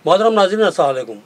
मोहतरम नाज़रीन अस्सलाम वालेकुम।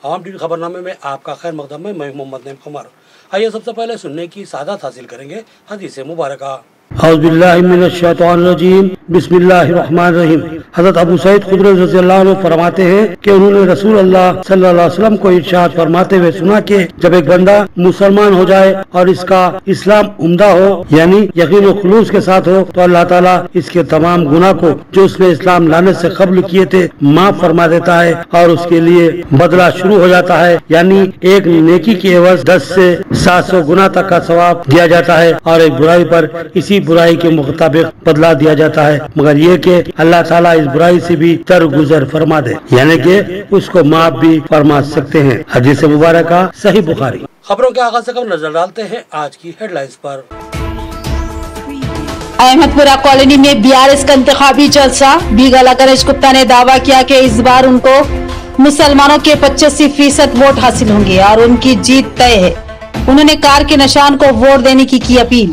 आवाम टीवी खबरनामे में आपका खैर मकदम है। मैं मोहम्मद नईम कमर। आइए सबसे पहले सुनने की सादत हासिल करेंगे हदीस मुबारका। औज़ुबिल्लाहि मिनश्शैतानिर्रजीम, बिस्मिल्लाहिर्रहमानिर्रहीम। हज़रत अबू सईद खुदरी रज़ियल्लाहु अन्हु फरमाते हैं कि उन्होंने रसूल अल्लाह सल्लल्लाहु अलैहि वसल्लम को इरशाद फरमाते हुए सुना कि जब एक बंदा मुसलमान हो जाए और इसका इस्लाम उम्दा हो यानी यकीन और खुलूस के साथ हो तो अल्लाह ताला इसके तमाम गुनाह को जो उसने इस्लाम लाने से कब्ल किए थे माफ फरमा देता है और उसके लिए बदला शुरू हो जाता है, यानी एक नेकी की एवज 10 से 700 गुना तक का सवाब दिया जाता है और एक बुराई पर इसी बुराई के मुताबिक बदला दिया जाता है, मगर ये कि अल्लाह ताला इस बुराई से भी दरगुजर फरमा दे, यानी कि उसको माफ भी फरमा सकते हैं। हदीस मुबारक का सही बुखारी। खबरों के आगाज से कब नजर डालते हैं आज की हेडलाइंस पर। अहमदपुरा कॉलोनी में बीआरएस का इंतखाबी जलसा। बीगाला गणेश गुप्ता ने दावा किया कि इस बार उनको मुसलमानों के 85% वोट हासिल होंगे और उनकी जीत तय है। उन्होंने कार के निशान को वोट देने की अपील।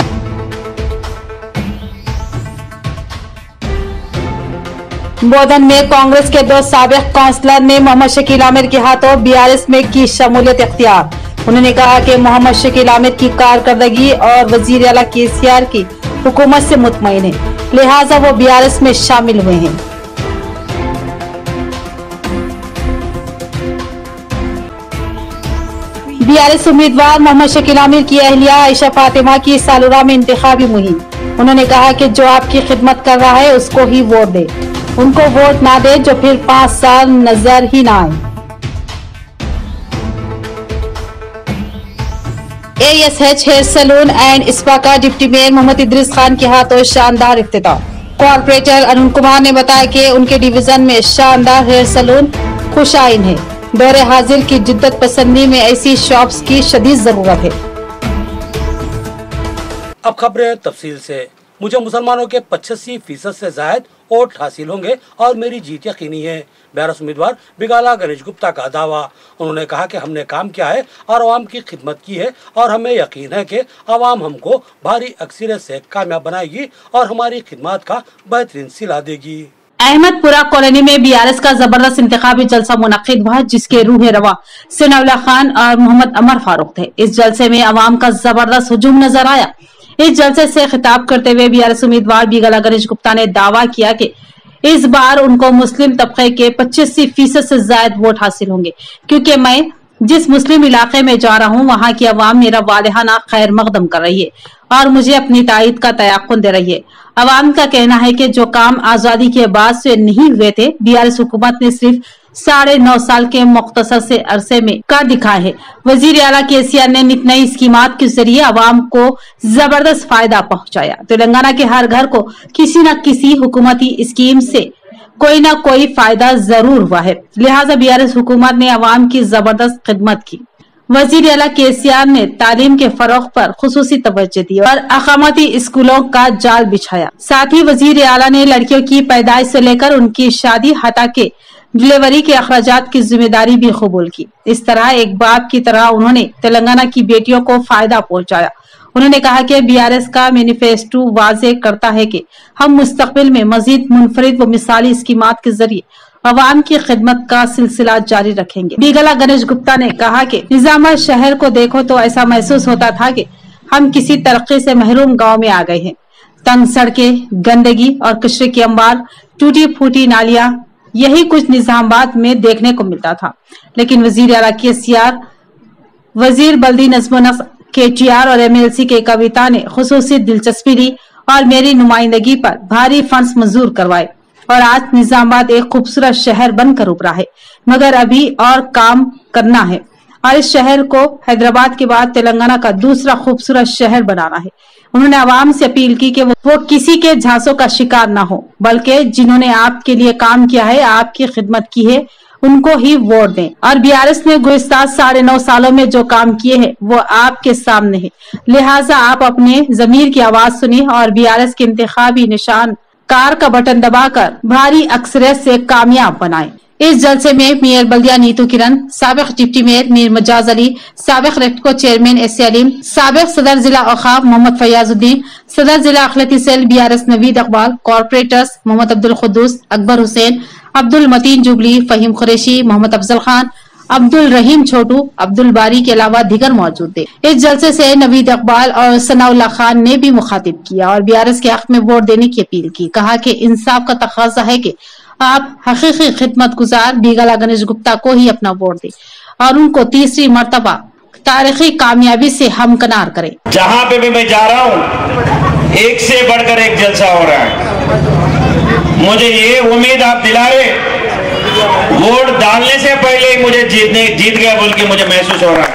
बोधन में कांग्रेस के 2 साबिक काउंसलर ने मोहम्मद शकील आमिर के हाथों बीआरएस में की शमूलियत इख्तियार। उन्होंने कहा कि मोहम्मद शकील आमिर की कारकर्दगी और वजीर आला केसीआर की हुकूमत से मुतमईन है, लिहाजा वो बीआरएस में शामिल हुए हैं। बीआरएस उम्मीदवार मोहम्मद शकील आमिर की अहलिया आयशा फातिमा की सालुरा में इंतखाबी मुहिम। उन्होंने कहा कि जो आपकी खिदमत कर रहा है उसको ही वोट दे, उनको वोट ना दे जो फिर 5 साल नजर ही ना आए। ASH hair salon and spa का डिप्टी मेयर मोहम्मद इदरीस खान के हाथों शानदार इफ्तिताह। कॉर्पोरेटर अरुण कुमार ने बताया कि उनके डिवीजन में शानदार हेयर सैलून खुशाइन है। दौरे हाजिर की जिद्दत पसंदी में ऐसी शॉप्स की शदीद जरूरत है। अब खबरें तफसील से। मुझे मुसलमानों के 85% से ज्यादा वोट हासिल होंगे और मेरी जीत यकीनी है। बीआरएस उम्मीदवार बिगाला गणेश गुप्ता का दावा। उन्होंने कहा कि हमने काम किया है और आवाम की खिदमत की है और हमें यकीन है कि आवाम हमको भारी अक्सरियत से कामयाब बनाएगी और हमारी खिदमत का बेहतरीन सिला देगी। अहमदपुरा कॉलोनी में बीआरएस का जबरदस्त इंतखाबी जलसा मुनक्किद हुआ, जिसके रूह रवा सनाउल्लाह खान और मोहम्मद अमर फारूक थे। इस जलसे में अवाम का जबरदस्त हुजूम नजर आया। इस जलसे से खिताब करते हुए बीआरएस उम्मीदवार बीगाला गणेश गुप्ता ने दावा किया कि इस बार उनको मुस्लिम तबके के 85% से ज्यादा वोट हासिल होंगे, क्योंकि मैं जिस मुस्लिम इलाके में जा रहा हूँ वहाँ की अवाम मेरा वालिहाना खैर मकदम कर रही है और मुझे अपनी तायद का तयक्कुन दे रही है। अवाम का कहना है कि जो काम आजादी के बाद से नहीं हुए थे, बीआरएस हुकूमत ने सिर्फ 9.5 साल के मुख्तसर से अरसे में कर दिखाए है। वजीर आला केसीआर ने नित नई स्कीमात के जरिए अवाम को जबरदस्त फायदा पहुंचाया। तेलंगाना के हर घर को किसी न किसी हुकूमती स्कीम से कोई ना कोई फायदा जरूर हुआ है, लिहाजा बीआरएस हुकूमत ने अवाम की जबरदस्त खिदमत की। वजीर आला केसीआर ने तालीम के फरोग पर खुसूसी तवज्जो दी और अकामती स्कूलों का जाल बिछाया। साथ ही वजीर आला ने लड़कियों की पैदाइश से लेकर उनकी शादी हता के डिलीवरी के अखराजात की जिम्मेदारी भी कबूल की। इस तरह एक बाप की तरह उन्होंने तेलंगाना की बेटियों को फायदा पहुंचाया। उन्होंने कहा कि बीआरएस का मैनिफेस्टो वाजे करता है कि हम मुस्तकबिल में मजीद मुनफरिद व मिसाली स्कीमात के जरिए अवाम की खिदमत का सिलसिला जारी रखेंगे। बीगाला गणेश गुप्ता ने कहा कि निजामाबाद शहर को देखो तो ऐसा महसूस होता था कि हम किसी तरक्की से महरूम गांव में आ गए हैं। तंग सड़कें, गंदगी और कचरे की अंबार, टूटी फूटी नालियां, यही कुछ निजामाबाद में देखने को मिलता था। लेकिन वजीर आला केसीआर, वजीर बल्दी नज़्म-ओ-नस्क KTR और MLC के कविता ने खुसूसी दिलचस्पी ली और मेरी नुमाइंदगी पर भारी फंड्स मंजूर करवाए और आज निजामाबाद एक खूबसूरत शहर बनकर उभरा है, मगर अभी और काम करना है और इस शहर को हैदराबाद के बाद तेलंगाना का दूसरा खूबसूरत शहर बनाना है। उन्होंने आवाम से अपील की कि वो किसी के झांसों का शिकार न हो, बल्कि जिन्होंने आपके लिए काम किया है, आपकी खिदमत की है, उनको ही वोट दें। और बीआरएस ने गुज़िश्ता 9.5 सालों में जो काम किए हैं वो आपके सामने है, लिहाजा आप अपने ज़मीर की आवाज सुनिए और बीआरएस के इंतखाबी निशान कार का बटन दबाकर भारी अक्सरियत से कामयाब बनाएं। इस जलसे में मेयर बल्दिया नीतू किरण, साबिक डिप्टी मेयर मीर मजाज अली, साबिक रेक्टको चेयरमैन एस अलीम, साबिक सदर जिला औखाफ मोहम्मद फयाजुद्दीन, सदर जिला अखिलती cell BRS Naveed Iqbal, corporators Mohammed Abdul Quddus, Akbar Hussain, Abdul Mateen Jubilee, Faheem Qureshi, Mohammed Afzal Khan, Abdul Rahim Chotu, Abdul Bari के अलावा दीगर मौजूद थे। इस जलसे से नवीद इकबाल और सनाउल्लाह खान ने भी मुखातिब किया और BRS के हक में वोट देने की अपील की। कहा कि इंसाफ का तकाजा है कि आप हकीकी खिदमत गुजार बीगाला गणेश गुप्ता को ही अपना वोट दें और उनको तीसरी मर्तबा तारीखी कामयाबी से हमकनार करें। जहाँ पे भी मैं जा रहा हूँ एक से बढ़कर एक जलसा हो रहा है। मुझे ये उम्मीद आप दिला रहे, वोट डालने से पहले ही मुझे जीत गया बोल के मुझे महसूस हो रहा है।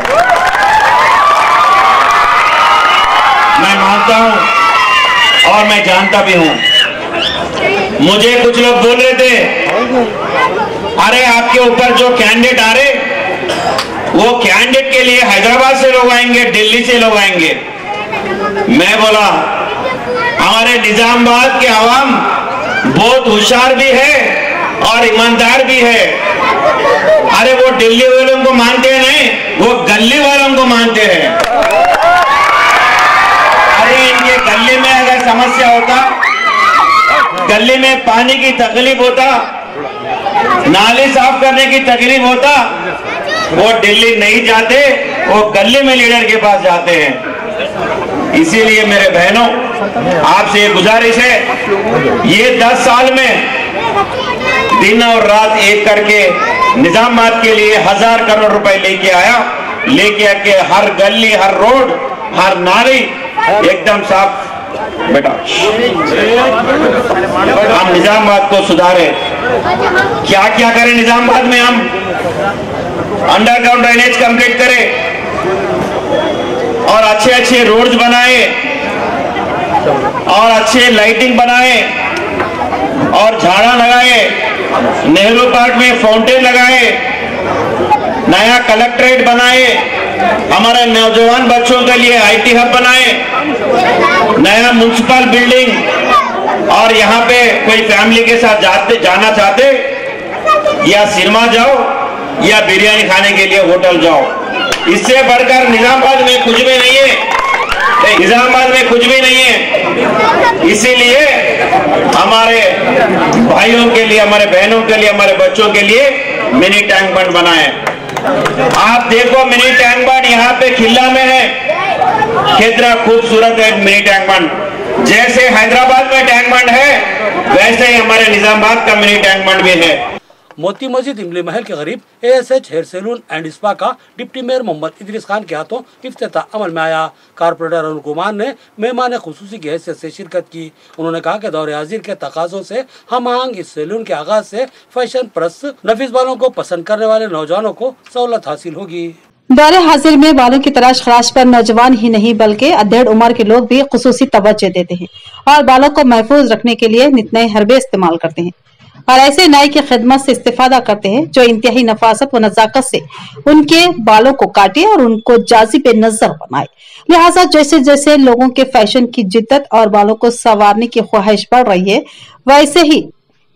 मैं मानता हूँ और मैं जानता भी हूँ। मुझे कुछ लोग बोल रहे थे, अरे आपके ऊपर जो कैंडिडेट आ रहे, वो कैंडिडेट के लिए हैदराबाद से लोग आएंगे, दिल्ली से लोग आएंगे। मैं बोला हमारे निजामाबाद के आवाम बहुत होशियार भी है और ईमानदार भी है। अरे वो दिल्ली वालों को मानते हैं नहीं, वो गली वालों को मानते हैं। अरे इनके गली में अगर समस्या होता, गली में पानी की तकलीफ होता, नाली साफ करने की तकलीफ होता, वो दिल्ली नहीं जाते, वो गली में लीडर के पास जाते हैं। इसीलिए मेरे बहनों, आपसे ये गुजारिश है, ये 10 साल में दिन और रात एक करके निजामाबाद के लिए 1000 करोड़ रुपए लेके आया, लेके आके हर गली, हर रोड, हर नाली एकदम साफ। बेटा हम निजामाबाद को सुधारे। क्या क्या करें निजामाबाद में? हम अंडरग्राउंड ड्रेनेज कंप्लीट करें और अच्छे अच्छे रोड्स बनाए और अच्छे लाइटिंग बनाए और झाड़ा लगाए, नेहरू पार्क में फाउंटेन लगाए, नया कलेक्ट्रेट बनाए, हमारे नौजवान बच्चों के लिए IT हब बनाए, नया म्युनिसिपल बिल्डिंग। और यहाँ पे कोई फैमिली के साथ जाना चाहते या सिनेमा जाओ या बिरयानी खाने के लिए होटल जाओ। इससे बढ़कर निजामाबाद में कुछ भी नहीं है, निजामाबाद में कुछ भी नहीं है। इसीलिए हमारे भाइयों के लिए, हमारे बहनों के लिए, हमारे बच्चों के लिए मिनी टैंक बंड बनाए। आप देखो मिनी टैंक बंड यहाँ पे खिल्ला में है, कितना खूबसूरत है मिनी टैंक बंड। जैसे हैदराबाद में टैंक बंड है, वैसे ही हमारे निजामाबाद का मिनी टैंक बंड भी है। मोती मस्जिद इमली महल के करीब ASH hair salon and spa का डिप्टी मेयर मोहम्मद इदरीस खान के हाथों इफ्तिताह अमल में आया। कारपोरेटर अरुण कुमार ने मेहमान खुसूसी की हैसियत से शिरकत की। उन्होंने कहा कि दौर हाजिर के तकाजों से हम आहंग इस सैलून के आगाज से फैशन परस्त नफीस बालों को पसंद करने वाले नौजवानों को सहूलत हासिल होगी। दौरे हाजिर में बालों की तराश खराश पर नौजवान ही नहीं बल्कि अधेड़ उम्र के लोग भी खुसूसी तवज्जो देते हैं और बालों को महफूज रखने के लिए नित नए हरबे इस्तेमाल करते हैं और ऐसे नाई की खिदमत से इस्तेफादा करते हैं जो इंतहाई नफासत व नजाकत से उनके बालों को काटे और उनको जाज़िब नजर बनाए। लिहाजा जैसे जैसे लोगों के फैशन की जिद्दत और बालों को संवारने की ख्वाहिश बढ़ रही है, वैसे ही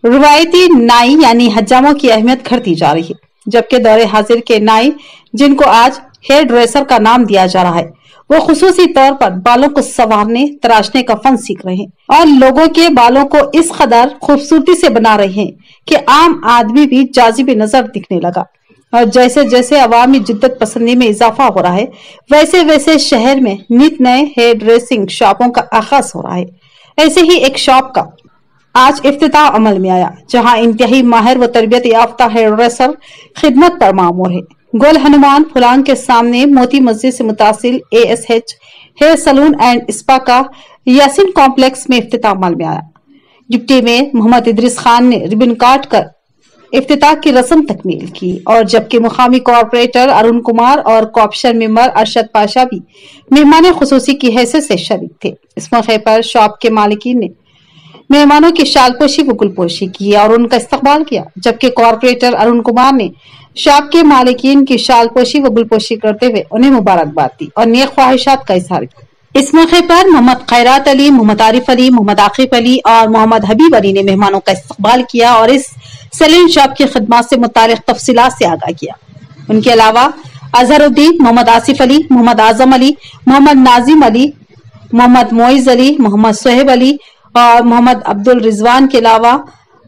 रिवायती नाई यानी हजामों की अहमियत घटती जा रही है। जबकि दौरे हाजिर के नाई, जिनको आज हेयर ड्रेसर का नाम दिया जा रहा है, वो खुसूसी तौर पर बालों को संवारने तराशने का फन सीख रहे हैं और लोगों के बालों को इस कदर खूबसूरती से बना रहे हैं कि आम आदमी भी जाजिब नजर दिखने लगा। और जैसे जैसे अवामी जिद्दत पसंदी में इजाफा हो रहा है, वैसे वैसे शहर में नित नए हेयर ड्रेसिंग शॉपों का आगाज हो रहा है। ऐसे ही एक शॉप का आज इफ्तिताह अमल में आया, जहां इंतहाई माहिर व तरबियत याफ्ता हेयर ड्रेसर खिदमत पर मामूर है। गोल हनुमान फुलान के सामने मोती मस्जिद से मुतासिल ASH hair salon and spa का यासीन कॉम्प्लेक्स में इफ्तिताह अमल में आया। डिप्टी मेयर मोहम्मद इदरीस खान ने रिबन काट कर इफ्तिताह की रस्म तकमील की और जबकि मुकामी कॉर्पोरेटर अरुण कुमार और कॉर्पोरेशन मेंबर अरशद पाशा भी मेहमान खुसूसी की हैसियत से शरीक थे। इस मौके पर शॉप के मालिकीन ने मेहमानों की शालपोशी व गुलपोशी की और उनका इस्तकबाल किया, जबकि कॉर्पोरेटर अरुण कुमार ने शॉप के मालिकीन की शालपोशी व गुलपोशी करते हुए उन्हें मुबारकबाद दी और नेक ख्वाहिशात का इजहार किया। इस मौके पर मोहम्मद खैरात अली, मोहम्मद आरिफ अली, मोहम्मद आकिब अली और मोहम्मद हबीब अली ने मेहमानों का इस्तकबाल किया और इस सैलून शॉप की खिदमत से मुतालिक तफसीलात से आगाह किया। उनके अलावा अजहरुद्दीन, मोहम्मद आसिफ अली, मोहम्मद आजम अली, मोहम्मद नाजिम अली, मोहम्मद मोइज अली, मोहम्मद सोहेब अली और मोहम्मद अब्दुल रिजवान के अलावा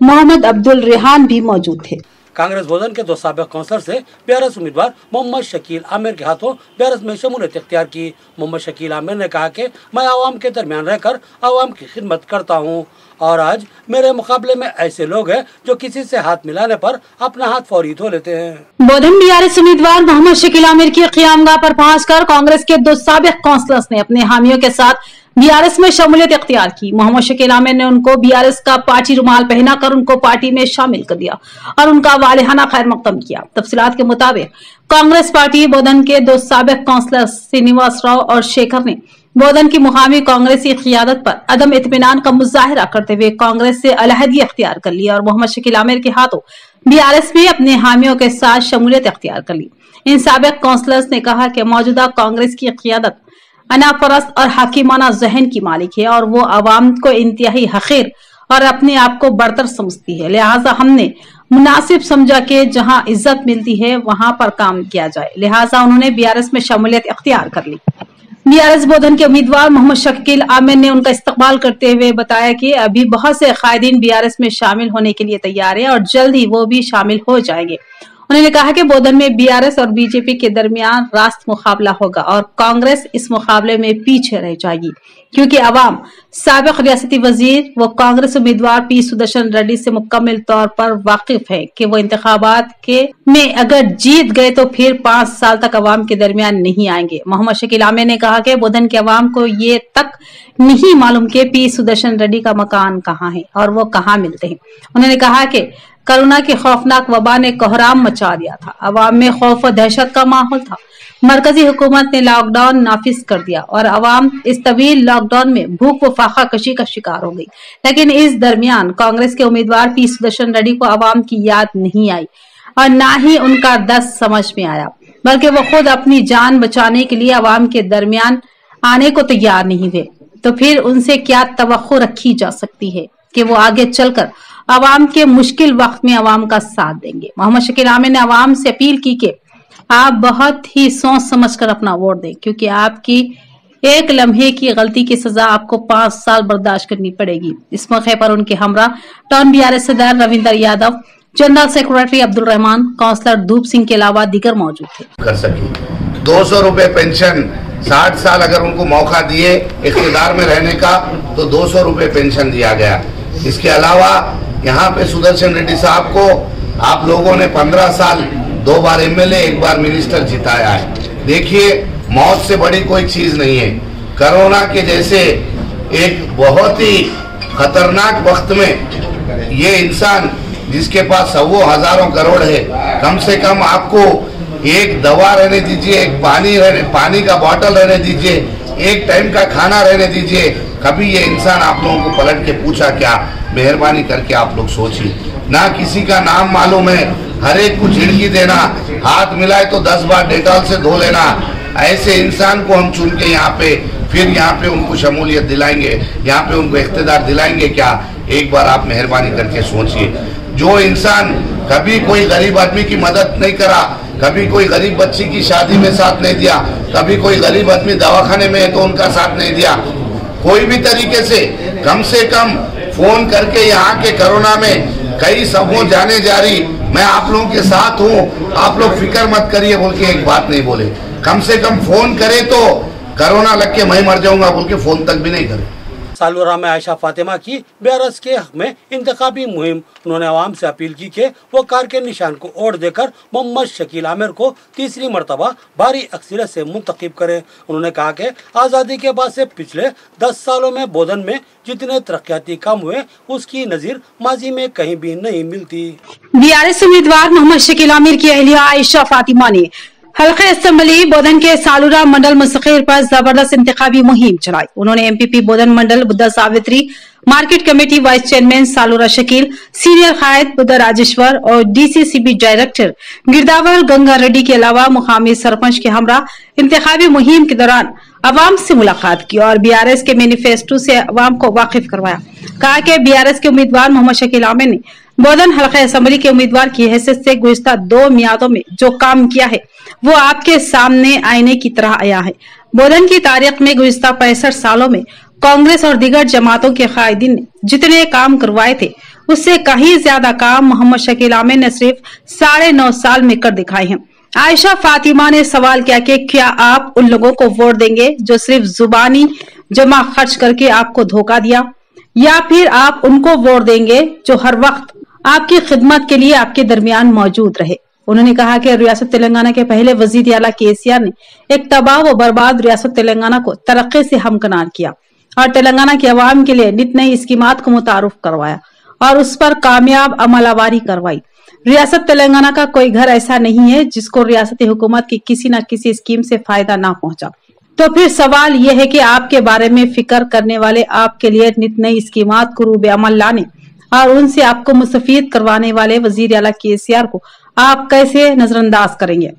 मोहम्मद अब्दुल रेहान भी मौजूद थे। कांग्रेस बोधन के 2 साबिक काउंसलर से बीआरएस उम्मीदवार मोहम्मद शकील आमिर के हाथों बीआरएस में शमूलियत इख्तियार की। मोहम्मद शकील आमिर ने कहा कि मैं आवाम के दरमियान रहकर आवाम की खिदमत करता हूं और आज मेरे मुकाबले में ऐसे लोग हैं जो किसी से हाथ मिलाने पर अपना हाथ फौरी धो लेते हैं। बोधन बीआरएस उम्मीदवार मोहम्मद शकील आमिर की क़ियामगाह पर पहुंचकर कांग्रेस के 2 साबिक काउंसलर्स ने अपने हामियों के साथ बीआरएस में शमूलियत इख्तियार की। मोहम्मद शकील आमिर ने उनको बीआरएस का पार्टी रुमाल पहनाकर उनको पार्टी में शामिल कर दिया और उनका वालिहाना खैर मकदम किया। तफसीलात के मुताबिक कांग्रेस पार्टी बोधन के 2 साबिक काउंसलर श्रीनिवास राव और शेखर ने बोधन की मुकामी कांग्रेसी क़ियादत पर अदम इत्मीनान का मुजाहिरा करते हुए कांग्रेस से अलहदगी इख्तियार कर लिया और मोहम्मद शकील आमिर के हाथों बीआरएस में अपने हामियों के साथ शमूलियत इख्तियार कर ली। इन साबिक काउंसलर्स ने कहा कि मौजूदा कांग्रेस की क़ियादत अनापरस्त और हाकिमाना जहन की मालिक है और वो आवाम को इंतहाई हकीर और अपने आप को बरतर समझती है। लिहाजा हमने मुनासिब समझा कि जहां इज्जत मिलती है वहां पर काम किया जाए। लिहाजा उन्होंने बीआरएस में शमूलियत इख्तियार कर ली। बीआरएस बोधन के उम्मीदवार मोहम्मद शकील आमिर ने उनका इस्तकबाल करते हुए बताया कि अभी बहुत से कायदीन बीआरएस में शामिल होने के लिए तैयार हैं और जल्द ही वो भी शामिल हो जाएंगे। उन्होंने कहा कि बोधन में बीआरएस और बीजेपी के दरमियान रास्त मुकाबला होगा और कांग्रेस इस मुकाबले में पीछे रह जाएगी क्योंकि अवाम साबिक रियासती वजीर व कांग्रेस उम्मीदवार पी सुदर्शन रेड्डी से मुकम्मल तौर पर वाकिफ है कि वो इंतखाबात में अगर जीत गए तो फिर 5 साल तक अवाम के दरमियान नहीं आएंगे। मोहम्मद शकील आमिर ने कहा कि बोधन के अवाम को ये तक नहीं मालूम कि पी सुदर्शन रेड्डी का मकान कहाँ है और वो कहाँ मिलते हैं। उन्होंने कहा कि कोरोना की खौफनाक वबा ने कोहराम मचा दिया था, अवाम में खौफ और दहशत का माहौल था। मरकजी हुकूमत ने लॉकडाउन नाफिज कर दिया और अवाम इस तवील लॉकडाउन में भूख व फाका कशी का शिकार हो गई। लेकिन इस दरमियान कांग्रेस के उम्मीदवार पी सुदर्शन रेड्डी को अवाम की याद नहीं आई और न ही उनका दर्द समझ में आया, बल्कि वो खुद अपनी जान बचाने के लिए अवाम के दरमियान आने को तैयार नहीं हुए। तो फिर उनसे क्या तवक्को रखी जा सकती है कि वो आगे चलकर अवाम के मुश्किल वक्त में अवाम का साथ देंगे। मोहम्मद शकील आमिर ने अवाम से अपील की कि आप बहुत ही सोच समझ कर अपना वोट दें क्योंकि आपकी एक लम्हे की गलती की सजा आपको 5 साल बर्दाश्त करनी पड़ेगी। इस मौके पर उनके हमरा टाउन बीआरएस सदर Ravinder Yadav, general secretary Abdul Rahman, councillor Dhoop Singh के अलावा दीगर मौजूद थे। कर सके 200 रुपए पेंशन 60 साल अगर उनको मौका दिए इख्तिदार में रहने का तो 200 रुपए पेंशन दिया गया। इसके अलावा यहाँ पे सुदर्शन रेड्डी साहब को आप लोगों ने 15 साल 2 बार एमएलए 1 बार मिनिस्टर जिताया है। देखिए मौत से बड़ी कोई चीज नहीं है। कोरोना के जैसे एक बहुत ही खतरनाक वक्त में ये इंसान जिसके पास सौ हजारों करोड़ है, कम से कम आपको एक दवा रहने दीजिए, एक पानी का बॉटल रहने दीजिए, एक टाइम का खाना रहने दीजिए। कभी ये इंसान आप लोगों को पलट के पूछा क्या? मेहरबानी करके आप लोग सोचिए। ना किसी का नाम मालूम है, हर एक को झिड़की देना, हाथ मिलाए तो 10 बार डेटॉल से धो लेना। ऐसे इंसान को हम चुन के यहाँ पे उनको शमूलियत दिलाएंगे, यहाँ पे उनको इख्तिदार दिलाएंगे क्या? एक बार आप मेहरबानी करके सोचिए। जो इंसान कभी कोई गरीब आदमी की मदद नहीं करा, कभी कोई गरीब बच्ची की शादी में साथ नहीं दिया, कभी कोई गरीब आदमी दवाखाने में है तो उनका साथ नहीं दिया, कोई भी तरीके से कम फोन करके यहाँ के कोरोना में कई सबों जाने जा रही, मैं आप लोगों के साथ हूँ, आप लोग फिक्र मत करिए बोल के एक बात नहीं बोले। कम से कम फोन करे तो कोरोना लग के मैं मर जाऊंगा बोल के फोन तक भी नहीं करे। सालुरा में आयशा फातिमा की बीआरएस के हक में इंतखाबी मुहिम। उन्होंने आवाम से अपील की कि वो कार के निशान को वोट देकर मोहम्मद शकील आमिर को तीसरी मरतबा भारी अक्सरियत से मुंतखब करें। उन्होंने कहा कि आज़ादी के बाद से पिछले 10 सालों में बोधन में जितने तरक्याती काम हुए उसकी नजीर माजी में कहीं भी नहीं मिलती। बीआरएस उम्मीदवार मोहम्मद शकील आमिर की अहलिया आयशा फातिमा ने हल्के असेंबली बोधन के सालुरा मंडल मुस्तकिर पर जबरदस्त इंतखाबी मुहिम चलाई। उन्होंने MPP Bodhan mandal Buddha Savitri, market committee vice chairman Salura Shakeel, senior कायद बुद्धा राजेश्वर और डीसीसीबी डायरेक्टर गिरदावर गंगा रेड्डी के अलावा मुकामी सरपंच के हमरा इंतखाबी मुहिम के दौरान अवाम से मुलाकात की और बीआरएस के मैनिफेस्टो से अवाम को वाकिफ करवाया। कहा कि बीआरएस के उम्मीदवार मोहम्मद शकील आमिर ने बोधन हल्का असेंबली के उम्मीदवार की हैसियत से गुज़िश्ता 2 मियादों में जो काम किया है वो आपके सामने आईने की तरह आया है। बोधन की तारीख में गुज़िश्ता 65 सालों में कांग्रेस और दीगर जमातों के कायदीन ने जितने काम करवाए थे उससे कहीं ज्यादा काम मोहम्मद शकील आमिर ने सिर्फ 9.5 साल में कर दिखाए हैं। आयशा फातिमा ने सवाल किया कि क्या आप उन लोगों को वोट देंगे जो सिर्फ जुबानी जमा खर्च करके आपको धोखा दिया, या फिर आप उनको वोट देंगे जो हर वक्त आपकी खिदमत के लिए आपके दरमियान मौजूद रहे। उन्होंने कहा कि रियासत तेलंगाना के पहले वजीर आला केसीआर ने एक तबाह व बर्बाद रियासत तेलंगाना को तरक्की से हमकनार किया और तेलंगाना के अवाम के लिए नित नई स्कीमात को मुतारुफ करवाया और उस पर कामयाब अमलावारी करवाई। रियासत तेलंगाना का कोई घर ऐसा नहीं है जिसको रियासती हुकूमत की किसी न किसी स्कीम से फायदा ना पहुंचा। तो फिर सवाल यह है कि आपके बारे में फिक्र करने वाले, आपके लिए नित नई स्कीमात को रूबे अमल लाने और उनसे आपको मुस्तफीद करवाने वाले वजीर आला केसीआर को आप कैसे नजरअंदाज करेंगे।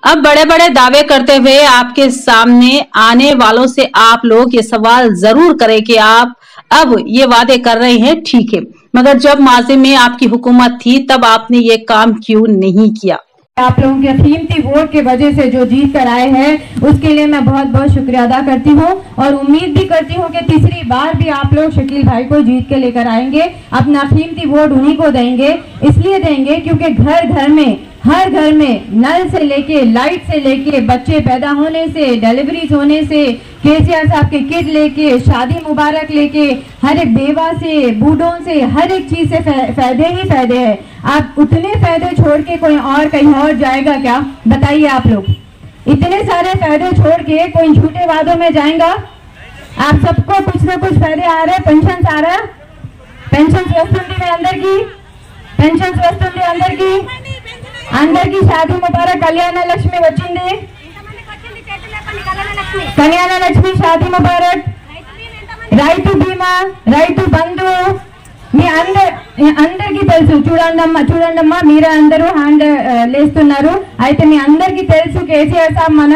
अब बड़े बड़े दावे करते हुए आपके सामने आने वालों से आप लोग ये सवाल जरूर करें कि आप अब ये वादे कर रहे हैं, ठीक है, मगर जब माजी में आपकी हुकूमत थी तब आपने ये काम क्यों नहीं किया। आप लोगों के कीमती वोट के वजह से जो जीत कर आए हैं उसके लिए मैं बहुत बहुत शुक्रिया अदा करती हूँ और उम्मीद भी करती हूँ कि तीसरी बार भी आप लोग शकील भाई को जीत के लेकर आएंगे। अपना कीमती वोट उन्हीं को देंगे, इसलिए देंगे क्योंकि घर घर में, हर घर में नल से लेके लाइट से लेके बच्चे पैदा होने से, डिलीवरीज होने से, केसीआर साहब के किट लेके, शादी मुबारक लेके, हर एक बेवा से, बूढ़ों से, हर एक चीज से फायदे ही फायदे हैं। आप उतने फायदे छोड़ के कोई और कहीं और जाएगा क्या, बताइए आप लोग। इतने सारे फायदे छोड़ के कोई झूठे वादों में जाएगा। आप सबको कुछ ना कुछ फायदे आ रहे, पेंशन आ रहा, पेंशन में अंदर की शादी मुबारक कल्याण लक्ष्मी वच्चिंदी, कल्याण लक्ष्मी शादी मुबारक, రైతు బీమా, రైతు బంధు మీ అందరికీ తెలుసు। చూడండమ్మా మీరే అందరూ హ్యాండ్ లేస్తున్నారు। అయితే మీ అందరికీ తెలుసు కేసీఆర్ సాబ్ మన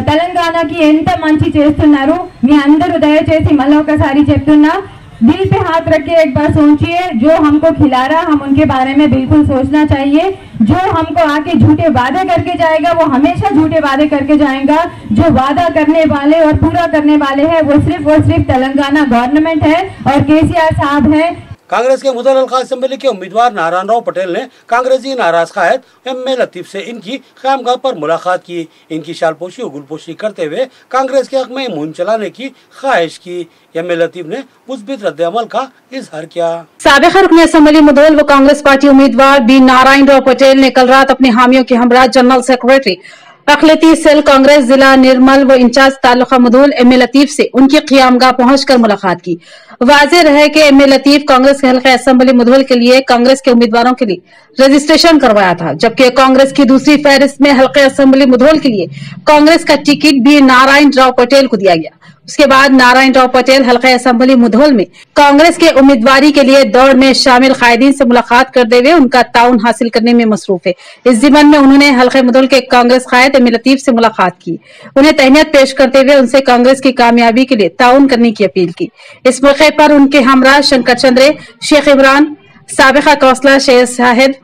తెలంగాణకి ఎంత మంచి చేస్తున్నారు। మీ అందరూ దయచేసి మళ్ళీ ఒకసారి చెప్తున్నా, दिल पे हाथ रख के एक बार सोचिए, जो हमको खिला रहा हम उनके बारे में बिल्कुल सोचना चाहिए। जो हमको आके झूठे वादे करके जाएगा वो हमेशा झूठे वादे करके जाएगा। जो वादा करने वाले और पूरा करने वाले हैं वो सिर्फ तेलंगाना गवर्नमेंट है और केसीआर साहब है। कांग्रेस के मुदल हल्का असेंबली के उम्मीदवार नारायण राव पटेल ने कांग्रेसी नाराज कायद एम.ए. लतीफ से इनकी ख़यामगाह पर मुलाकात की। इनकी शालपोशी और गुलपोशी करते हुए कांग्रेस के हक में मुहिम चलाने की ख्वाहिश की। एम.ए. लतीफ ने मुस्बित रद्द-ए-अमल का इजहार किया। साबिक़ रुकन असेंबली मुदल व कांग्रेस पार्टी उम्मीदवार बी नारायण राव पटेल ने कल रात अपने हामियों के हमरा जनरल सेक्रेटरी अखिलती सेल कांग्रेस जिला निर्मल व इंचार्ज तालुका मुदल एम.ए. लतीफ से उनकी क़यामगाह पहुंचकर मुलाकात की। वाज़ेह रहे कि एम.ए. लतीफ कांग्रेस के हल्का असेंबली मुदल के लिए कांग्रेस के उम्मीदवारों के लिए रजिस्ट्रेशन करवाया था, जबकि कांग्रेस की दूसरी फहरिस्त में हल्के असेंबली मुदल के लिए कांग्रेस का टिकट भी नारायण राव पटेल को दिया गया। उसके बाद नारायण राव पटेल हल्का असेंबली मुदल में कांग्रेस के उम्मीदवारी के लिए दौड़ में शामिल कायदीन से मुलाकात करते हुए उनका ताउन हासिल करने में मसरूफ है। इस ज़िमन में उन्होंने हल्के मुदल के कांग्रेस कायद एम.ए. लतीफ से मुलाकात की, उन्हें तहनीत पेश करते हुए उनसे कांग्रेस की कामयाबी के लिए ताउन करने की अपील की। इस मौके पर उनके हमरा शंकर चंद्रे, शेख इमरान, साबिक़ा कौंसलर शेख साहिद,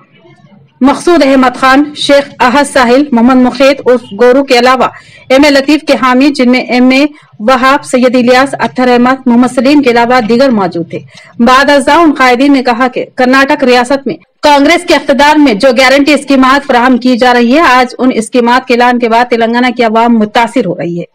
मकसूद अहमद खान, शेख अहद साहिल, मोहम्मद मुखीद उर्फ गोरू के अलावा एम.ए. लतीफ के हामी जिनमें एम.ए. वहाब, सैयद इलियास, अख्तर अहमद, मोहम्मद सलीम के अलावा दीगर मौजूद थे। बाद अज़ा उन कायदीन ने कहा कि कर्नाटक रियासत में कांग्रेस के इख्तिदार में जो गारंटी स्कीमात फराहम की जा रही है, आज उन स्कीमात के ऐलान के बाद तेलंगाना की आवाम मुतासिर हो रही है।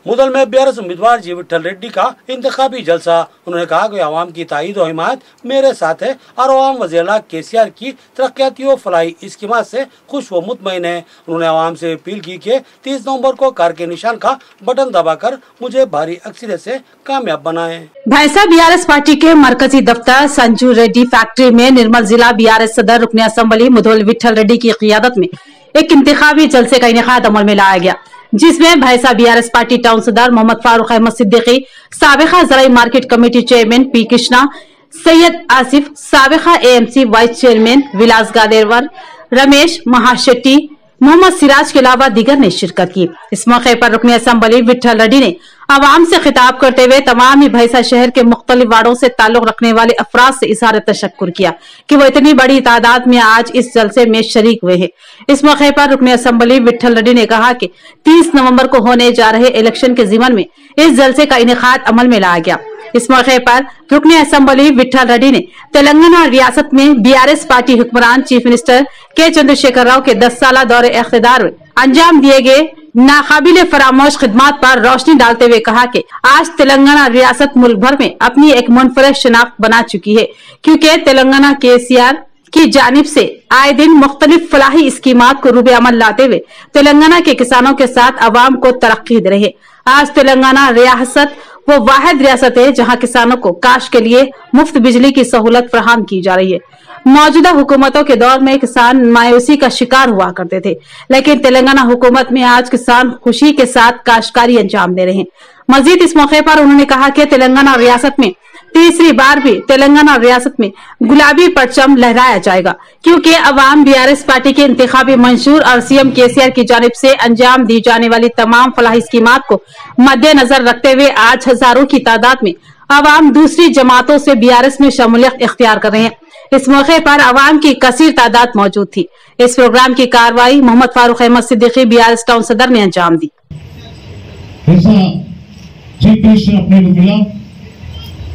मुदल में बीआरएस उम्मीदवार जी विठल रेड्डी का इंतखाबी जलसा। उन्होंने कहा कि आवाम की ताईद और हिमायत मेरे साथ है और आवाम वज़ीर केसीआर की तरक्याती और फलाही स्कीमात से खुश व मुतमईन है। उन्होंने आवाम से अपील की कि 30 नवंबर को कार के निशान का बटन दबाकर मुझे भारी अक्सरियत से कामयाब बनाएं। भैंसा बीआरएस पार्टी के मरकजी दफ्तर संजू रेड्डी फैक्ट्री में निर्मल जिला बीआरएस सदर रुकन असेंबली मुदल विठल रेड्डी की क़ियादत में एक इंतखाबी जलसे का इनेकाद अमल में लाया गया, जिसमें भैंसा बीआरएस पार्टी टाउन सदर मोहम्मद फारूक अहमद सिद्दीकी, साबिक़ा ज़राई market committee chairman P Krishna, Syed Asif, साबिक़ा AMC vice chairman Vilas Gaderwar, Ramesh Mahashetty, Mohammed Siraj के अलावा दीगर ने शिरकत की। इस मौके पर रुकन असेंबली विठल रेड्डी ने आवाम से खिताब करते हुए तमाम ही भैंसा शहर के मुख्तलिफ वार्डों से ताल्लुक रखने वाले अफराद से इज़हार तशक्कुर किया कि वो इतनी बड़ी तादाद में आज इस जलसे में शरीक हुए हैं। इस मौके पर रुकने असेंबली विट्ठल रेड्डी ने कहा कि 30 नवंबर को होने जा रहे इलेक्शन के ज़िमन में इस जलसे का इनेकाद अमल में लाया गया। इस मौके पर रुकने असेंबली विट्ठल रेड्डी ने तेलंगाना रियासत में बीआरएस पार्टी हुक्मरान चीफ मिनिस्टर के चंद्रशेखर राव के 10 साल दौरे इख्तिदार में अंजाम दिए गए नाकाबिले फरामोश खिदमात पर रोशनी डालते हुए कहा कि आज तेलंगाना रियासत मुल्क भर में अपनी एक मुनफरद शनाख्त बना चुकी है, क्योंकि तेलंगाना केसीआर की जानिब से आए दिन मुख्तलिफ फलाही स्कीमात को रूबे अमल लाते हुए तेलंगाना के किसानों के साथ अवाम को तरक्की दे रहे। आज तेलंगाना रियासत वो वाहिद रियासत है जहां किसानों को काश के लिए मुफ्त बिजली की सहूलत फराहम की जा रही है। मौजूदा हुकूमतों के दौर में किसान मायूसी का शिकार हुआ करते थे, लेकिन तेलंगाना हुकूमत में आज किसान खुशी के साथ काश्तकारी अंजाम दे रहे हैं। मजीद इस मौके पर उन्होंने कहा कि तेलंगाना रियासत में तीसरी बार भी तेलंगाना रियासत में गुलाबी परचम लहराया जाएगा, क्योंकि अवाम बीआरएस पार्टी के इंतखाबी मंशूर और सीएम केसीआर की जानिब से अंजाम दी जाने वाली तमाम फलाही स्कीमात को मद्देनजर रखते हुए आज हजारों की तादाद में अवाम दूसरी जमातों से बीआरएस में शमूलियत इख्तियार कर रहे हैं। इस मौके पर अवाम की कसीर तादाद मौजूद थी। इस प्रोग्राम की कार्रवाई मोहम्मद फारूक अहमद सिद्दीकी बीआरएस टाउन सदर ने अंजाम दी।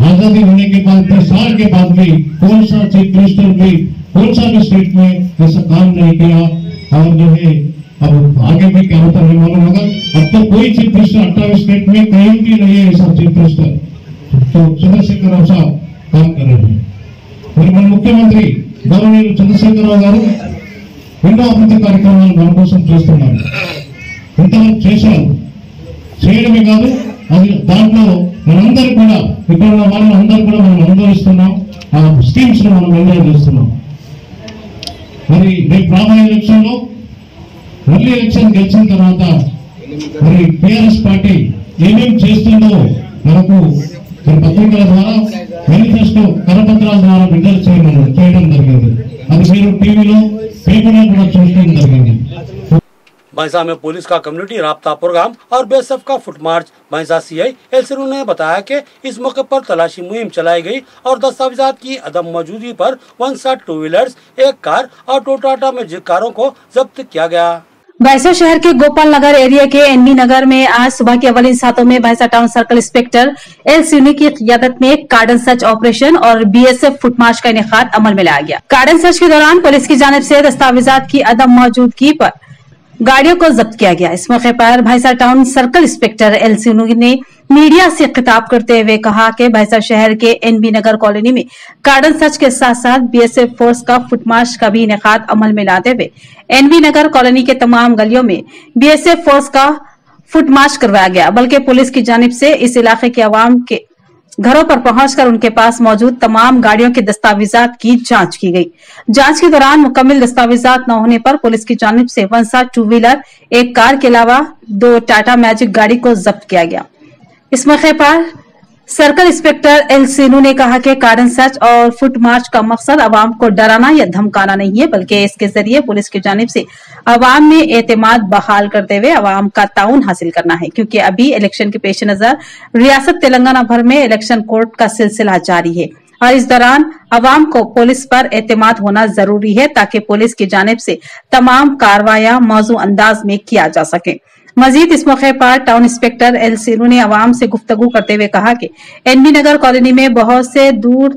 आजादी होने के बाद 10 साल के बाद भी कौन सा चीफ मिनिस्टर भी कौन सा भी स्टेट में ऐसा काम नहीं किया, और जो है अब आगे भी क्या होता नहीं मालूम होगा। अब तो कोई चीफ मिनिस्टर 28 स्टेट में कहीं भी नहीं है ऐसा चीफ मिनिस्टर, तो चंद्रशेखर राव साहब काम कर रहे हैं। మరి మన ముఖ్యమంత్రి గవర్నర్ చంద్రశేఖరరావు గారు ఎన్నో అభివృద్ధి కార్యక్రమాలు మన కోసం చేస్తున్నారు. ఇంతవరకు చేశారు, చేయడమే కాదు అది దాంట్లో మనందరూ కూడా ఇక్కడ ఉన్న వాళ్ళందరూ కూడా మనం అనుభవిస్తున్నాం, ఆ స్కీమ్స్ ను మనం ఎంజాయ్ చేస్తున్నాం. మరి రేపు రాబోయే ఎలక్షన్ లో మళ్ళీ ఎలక్షన్ గెలిచిన తర్వాత మరి టీఆర్ఎస్ పార్టీ ఏమేమి చేస్తుందో మనకు పత్రికల ద్వారా మేనిఫెస్టో కరపత్రాల ద్వారా విడుదల చేయడం జరిగింది. అది మీరు టీవీలో పేపర్లో కూడా చూడడం జరిగింది. भैंसा में पुलिस का कम्युनिटी राब्ता प्रोग्राम और बीएसएफ का फुट मार्च भैंसा सीआई एलसीनू ने बताया कि इस मौके पर तलाशी मुहिम चलाई गई और दस्तावेजात की अदम मौजूदगी पर 160 टू व्हीलर्स, एक कार और 2 टाटा मैजिक कारों को जब्त किया गया। भैंसा शहर के गोपाल नगर एरिया के एनबी नगर में आज सुबह के अवलिन सातों में भैंसा टाउन सर्कल इंस्पेक्टर एल सीनी की क़ियादत में कार्डन सर्च ऑपरेशन और बीएसएफ फुट मार्च का इनेकाद अमल में लाया गया। कार्डन सर्च के दौरान पुलिस की जानिब से दस्तावेजात की अदम मौजूदगी पर गाड़ियों को जब्त किया गया। इस मौके पर भैंसा टाउन सर्कल इंस्पेक्टर एल सीनू ने मीडिया से खिताब करते हुए कहा कि भैंसा शहर के एनबी नगर कॉलोनी में कार्डन सर्च के साथ साथ बीएसएफ फोर्स का फुट मार्च का भी इनेकाद अमल में लाते हुए एनबी नगर कॉलोनी के तमाम गलियों में बीएसएफ फोर्स का फुट मार्च करवाया गया, बल्कि पुलिस की जानिब से इस इलाके के अवाम के घरों पर पहुंचकर उनके पास मौजूद तमाम गाड़ियों के दस्तावेजात की जांच की गई। जांच के दौरान मुकम्मल दस्तावेजात न होने पर पुलिस की जानिब से 160 टू व्हीलर, एक कार के अलावा 2 टाटा मैजिक गाड़ी को जब्त किया गया। इस मौके पर सर्कल इंस्पेक्टर एल सीनू ने कहा कि कार्डन सर्च और फुट मार्च का मकसद अवाम को डराना या धमकाना नहीं है, बल्कि इसके जरिए पुलिस की जानिब से अवाम में एतमाद बहाल करते हुए अवाम का ताउन हासिल करना है, क्योंकि अभी इलेक्शन के पेश नजर रियासत तेलंगाना भर में इलेक्शन कोर्ट का सिलसिला जारी है और इस दौरान अवाम को पुलिस पर एतमाद होना जरूरी है ताकि पुलिस की जानिब से तमाम कार्रवाइयां मौजू अंदाज में किया जा सके। मजीद इस मौके पर टाउन इंस्पेक्टर एल सीनू ने अवाम से गुफ्तगू करते हुए कहा कि एनबी नगर कॉलोनी में बहुत से दूर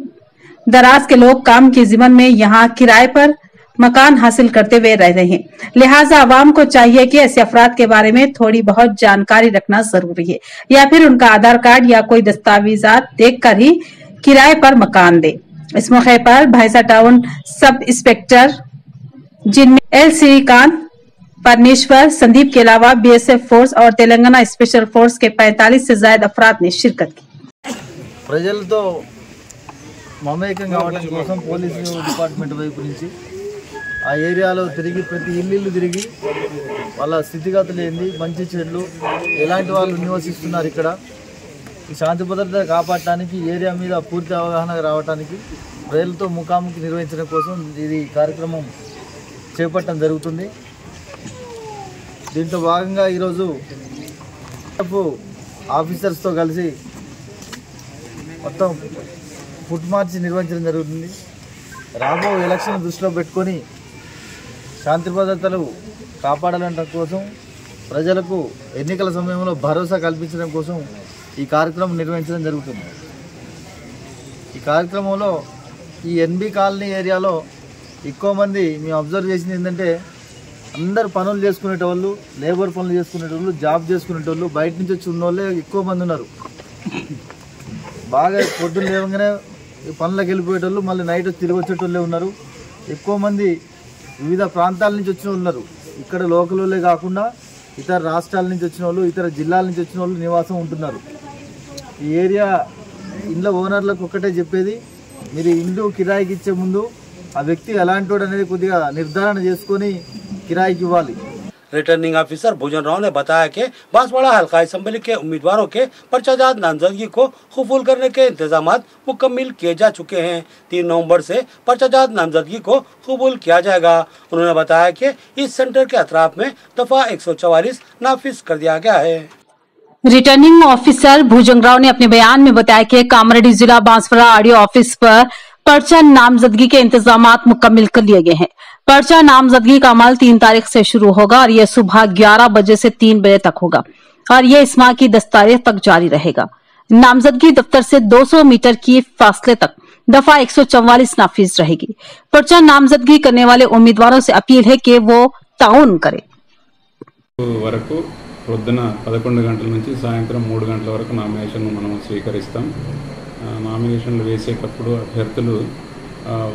दराज के लोग काम के ज़िमन में यहाँ किराए पर मकान हासिल करते हुए रह रहे हैं, लिहाजा अवाम को चाहिए कि ऐसे अफराद के बारे में थोड़ी बहुत जानकारी रखना जरूरी है या फिर उनका आधार कार्ड या कोई दस्तावेजात देख कर ही किराए पर मकान दे। इस मौके पर भैंसा टाउन सब इंस्पेक्टर जिनमें एल श्रीकांत, परमेश्वर, संदीप के अलावा बीएसएफ फोर्स और तेलंगाना स्पेशल फोर्स के 45 से ज्यादा अफराद ने शिरकत की। ప్రజలతో మమేకం కావడం కోసం పోలీసు డిపార్ట్మెంట్ వైపు నుంచి ఆ ఏరియాలో తిరిగి ప్రతి ఇల్లు తిరిగి వాళ్ళ స్థితిగతులు ఏంది, మంచి చెడ్లు, ఎలాంటి వాళ్ళు నివసిస్తున్నారు, ఇక్కడ ఈ శాంతి భద్రత కాపాడటానికి ఏరియా మీద పూర్తి అవగాహన రావడానికి ప్రజలతో ముఖాముఖి నిర్వహించడం కోసం ఇది కార్యక్రమం చేపట్టడం జరుగుతుంది। దీంట్లో భాగంగా ఈరోజు ఆఫీసర్స్తో కలిసి మొత్తం ఫుట్ మార్చ్ నిర్వహించడం జరుగుతుంది. రాబో ఎలక్షన్ దృష్టిలో పెట్టుకొని శాంతి భద్రతలు కాపాడాలనడం కోసం, ప్రజలకు ఎన్నికల సమయంలో భరోసా కల్పించడం కోసం ఈ కార్యక్రమం నిర్వహించడం జరుగుతుంది. ఈ కార్యక్రమంలో ఈ ఎన్బి కాలనీ ఏరియాలో ఎక్కువ మంది మేము అబ్జర్వ్ చేసింది ఏంటంటే, అందరు పనులు చేసుకునేటోళ్ళు, లేబర్ పనులు చేసుకునేటోళ్ళు, జాబ్ చేసుకునేటోళ్ళు, బయట నుంచి వచ్చి ఉన్నోళ్ళే ఎక్కువ మంది ఉన్నారు. బాగా పొద్దున్న లేవగానే పనులకు వెళ్ళిపోయేటోళ్ళు, మళ్ళీ నైట్ తిరిగి వచ్చేటోళ్ళే ఉన్నారు. ఎక్కువ మంది వివిధ ప్రాంతాల నుంచి వచ్చిన వాళ్ళు ఉన్నారు. ఇక్కడ లోకల్ వాళ్ళే కాకుండా ఇతర రాష్ట్రాల నుంచి వచ్చిన వాళ్ళు, ఇతర జిల్లాల నుంచి వచ్చిన వాళ్ళు నివాసం ఉంటున్నారు. ఈ ఏరియా ఇండ్ల ఓనర్లకు ఒక్కటే చెప్పేది, మీరు ఇల్లు కిరాయికి ఇచ్చే ముందు ఆ వ్యక్తి ఎలాంటి వాడు అనేది కొద్దిగా నిర్ధారణ చేసుకొని కిరాయికి ఇవ్వాలి. रिटर्निंग ऑफिसर भूजन राव ने बताया कि बांसवाड़ा हल्का असेंबली के उम्मीदवारों के पर्चाजात नामजदगी को कबूल करने के इंतजाम मुकम्मल किए जा चुके हैं। 3 नवंबर से पर्चाजात नामजदगी को कबूल किया जाएगा। उन्होंने बताया कि इस सेंटर के अतराफ में दफा 144 नाफिज कर दिया गया है। रिटर्निंग ऑफिसर भूजंग राव ने अपने बयान में बताया कि कामरेड्डी जिला बांसवाड़ा आरडीओ ऑफिस पर पर्चा नामजदगी के इंतजाम मुकम्मल कर लिए गए हैं। पर्चा नामजदगी का अमल 3 तारीख से शुरू होगा और यह सुबह 11 बजे से 3 बजे तक होगा और यह इस माह की 10 तारीख तक जारी रहेगा। नामजदगी दफ्तर से 200 मीटर की फासले तक दफा 144 नाफिज रहेगी। पर्चा नामजदगी करने वाले उम्मीदवारों से अपील है कि वो ताउन करें। వరకు పొద్దున 11 గంటల నుంచి సాయంత్రం 3 గంటల వరకు నామినేషన్ మనం స్వీకరిస్తాం. నామినేషన్లు వేసేటప్పుడు అభ్యర్థులు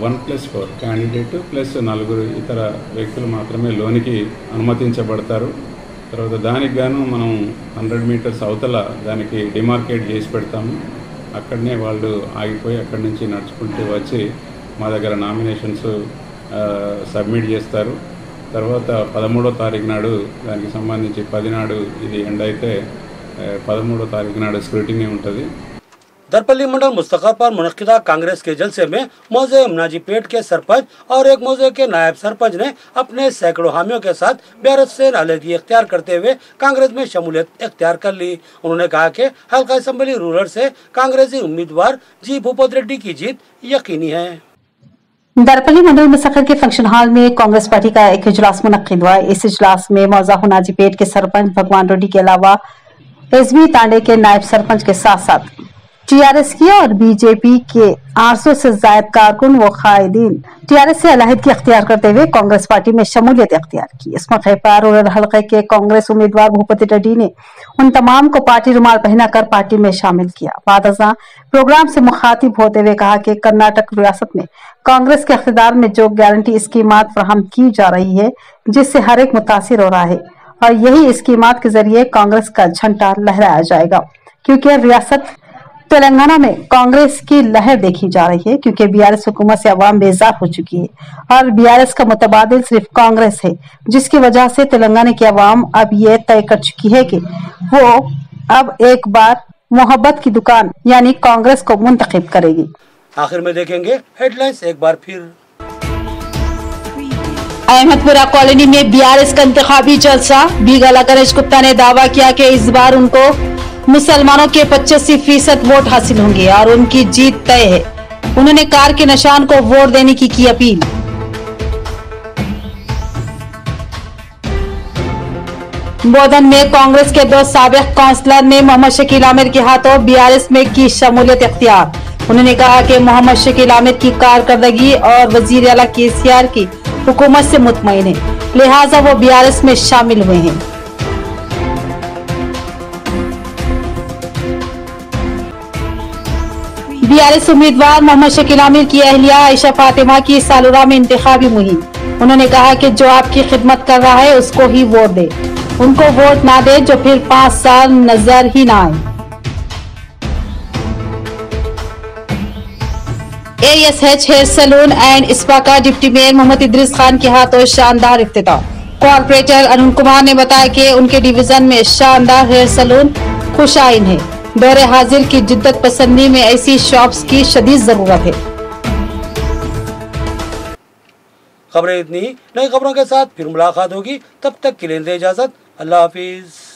1+4 క్యాండిడేట్ ప్లస్ 4 ఇతర వ్యక్తులు మాత్రమే లోనికి అనుమతించబడతారు. తర్వాత దానికి గాను మనం 100 మీటర్స్ అవతల దానికి డిమార్కేట్ చేసి పెడతాము. అక్కడనే వాళ్ళు ఆగిపోయి అక్కడి నుంచి నడుచుకుంటూ వచ్చి మా దగ్గర నామినేషన్స్ సబ్మిట్ చేస్తారు. తర్వాత 13వ తారీఖు నాడు దానికి సంబంధించి 10 నాడు ఇది ఎండ్ అయితే 13వ తారీఖు నాడు స్క్రూటినీ ఉంటుంది. दरपल्ली मंडल मुस्तकर पर मुनक्किदा कांग्रेस के जलसे में मौजे अमनाजीपेट के सरपंच और एक मौजे के नायब सरपंच ने अपने सैकड़ों हामियों के साथ बीआरएस से अलहदगी इख्तियार करते हुए कांग्रेस में शमूलियत इख्तियार कर ली। उन्होंने कहा कि हल्का असेंबली रूरल से कांग्रेसी उम्मीदवार जी भूपत रेड्डी की जीत यकीनी है। दरपल्ली मंडल मुस्तकर के फंक्शन हॉल में कांग्रेस पार्टी का एक इजलास मुनक्किद हुआ। इस इजलास में मौजा नाजीपेट के सरपंच भगवान रेड्डी के अलावा एसबी तांडे के नायब सरपंच के साथ साथ टीआरएस की और बीजेपी के 800 से ज्यादा कारकुन व कायदीन टीआरएस से अलहदगी अख्तियार करते हुए कांग्रेस पार्टी में शमूलियत अख्तियार की। इस मौके पर रूरल हल्के के कांग्रेस उम्मीदवार भूपत रेड्डी ने उन तमाम को पार्टी रुमाल पहनाकर पार्टी में शामिल किया। बादशाह प्रोग्राम से मुखातिब होते हुए कहा कि कर्नाटक रियासत में कांग्रेस के इख्तियार में जो गारंटी स्कीमात फराहम की जा रही है, जिससे हर एक मुतासिर हो रहा है और यही स्कीमात के जरिए कांग्रेस का झंडा लहराया जाएगा, क्योंकि रियासत तेलंगाना में कांग्रेस की लहर देखी जा रही है, क्योंकि बीआरएस हुकूमत से अवाम बेजार हो चुकी है और बीआरएस का मुतबादिल सिर्फ कांग्रेस है, जिसकी वजह से तेलंगाना की अवाम अब ये तय कर चुकी है कि वो अब एक बार मोहब्बत की दुकान यानी कांग्रेस को मुंतखब करेगी। आखिर में देखेंगे हेडलाइंस एक बार फिर। अहमदपुरा कॉलोनी में बीआरएस का इंतखाबी जलसा। बीगला गणेश गुप्ता ने दावा किया कि इस बार उनको मुसलमानों के 85% वोट हासिल होंगे और उनकी जीत तय है। उन्होंने कार के निशान को वोट देने की अपील। बोधन में कांग्रेस के 2 साबिक काउंसलर ने मोहम्मद शकील आमिर के हाथों बीआरएस में की शमूलियत इख्तियार। उन्होंने कहा कि मोहम्मद शकील आमिर की कारकर्दगी और वजीर आला केसीआर की हुकूमत से मुतमईन है, लिहाजा वो बीआरएस में शामिल हुए हैं। बीआरएस उम्मीदवार मोहम्मद शकील आमिर की अहलिया आयशा फातिमा की सालुरा में इंतखाबी मुहिम। उन्होंने कहा कि जो आपकी खिदमत कर रहा है उसको ही वोट दे, उनको वोट ना दे जो फिर 5 साल नजर ही ना आए। ASH hair salon and spa का डिप्टी मेयर मोहम्मद इदरीस खान के हाथों शानदार इफ्तिताह। कॉर्पोरेटर अरुण कुमार ने बताया कि उनके डिवीजन में शानदार हेयर सैलून खुशाइन है। दौरे हाजिर की जिद्दत पसंदी में ऐसी शॉप्स की शदीद जरूरत है। खबरें इतनी, नई खबरों के साथ फिर मुलाकात होगी, तब तक के लिए इजाजत, अल्लाह हाफिज।